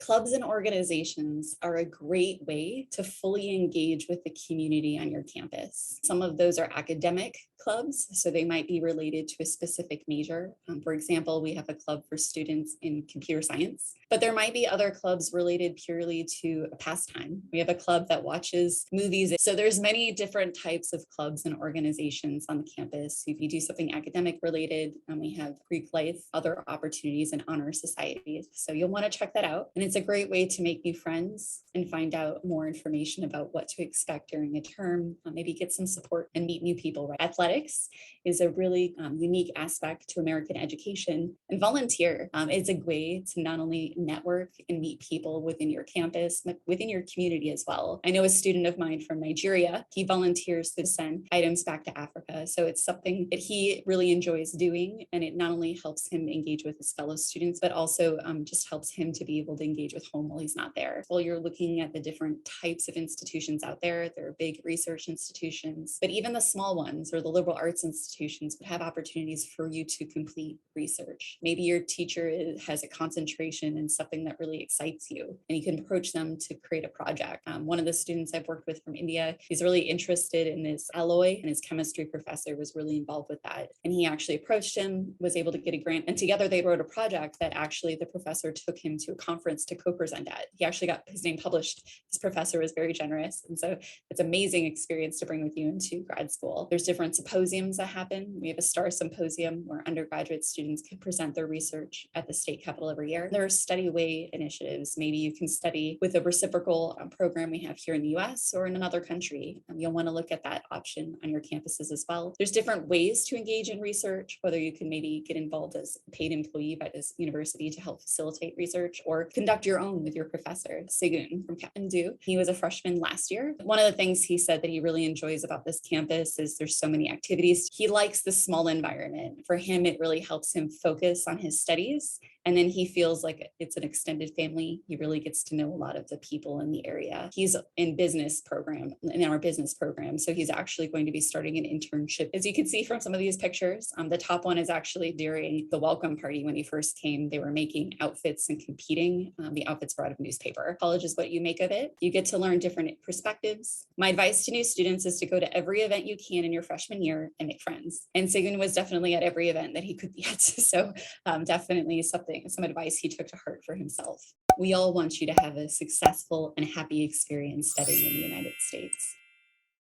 Clubs and organizations are a great way to fully engage with the community on your campus. Some of those are academic clubs, so they might be related to a specific major. For example, we have a club for students in computer science, but there might be other clubs related purely to a pastime. We have a club that watches movies. So there's many different types of clubs and organizations on the campus. If you do something academic related, we have Greek life, other opportunities, and honor societies. So you'll want to check that out. And it's a great way to make new friends and find out more information about what to expect during a term, maybe get some support and meet new people. Right? Athletics is a really unique aspect to American education, and volunteer is a way to not only network and meet people within your campus, but within your community as well. I know a student of mine from Nigeria, he volunteers to send items back to Africa. So it's something that he really enjoys doing, and it not only helps him engage with his fellow students, but also just helps him to be able to engage with home while he's not there. While you're looking at the different types of institutions out there, there are big research institutions, but even the small ones or the liberal arts institutions would have opportunities for you to complete research. Maybe your teacher has a concentration in something that really excites you, and you can approach them to create a project. One of the students I've worked with from India, he's really interested in this alloy, and his chemistry professor was really involved with that. And he actually approached him, was able to get a grant, and together they wrote a project that actually the professor took him to a conference to co-present at. He actually got his name published. His professor was very generous. And so it's an amazing experience to bring with you into grad school. There's different symposiums that happen. We have a STAR symposium where undergraduate students can present their research at the state capitol every year. There are study away initiatives. Maybe you can study with a reciprocal program we have here in the US or in another country. You'll want to look at that option on your campuses as well. There's different ways to engage in research, whether you can maybe get involved as a paid employee by this university to help facilitate research or conduct your own with your professor. Segun from Kathmandu, he was a freshman last year. One of the things he said that he really enjoys about this campus is there's so many activities. He likes the small environment. For him, it really helps him focus on his studies. And then he feels like it's an extended family. He really gets to know a lot of the people in the area. He's in our business program. So he's actually going to be starting an internship. As you can see from some of these pictures, the top one is actually during the welcome party when he first came. They were making outfits and competing. The outfits were out of newspaper. College is what you make of it. You get to learn different perspectives. My advice to new students is to go to every event you can in your freshman year and make friends. And Segun was definitely at every event that he could be at. So definitely some advice he took to heart for himself. We all want you to have a successful and happy experience studying in the United States.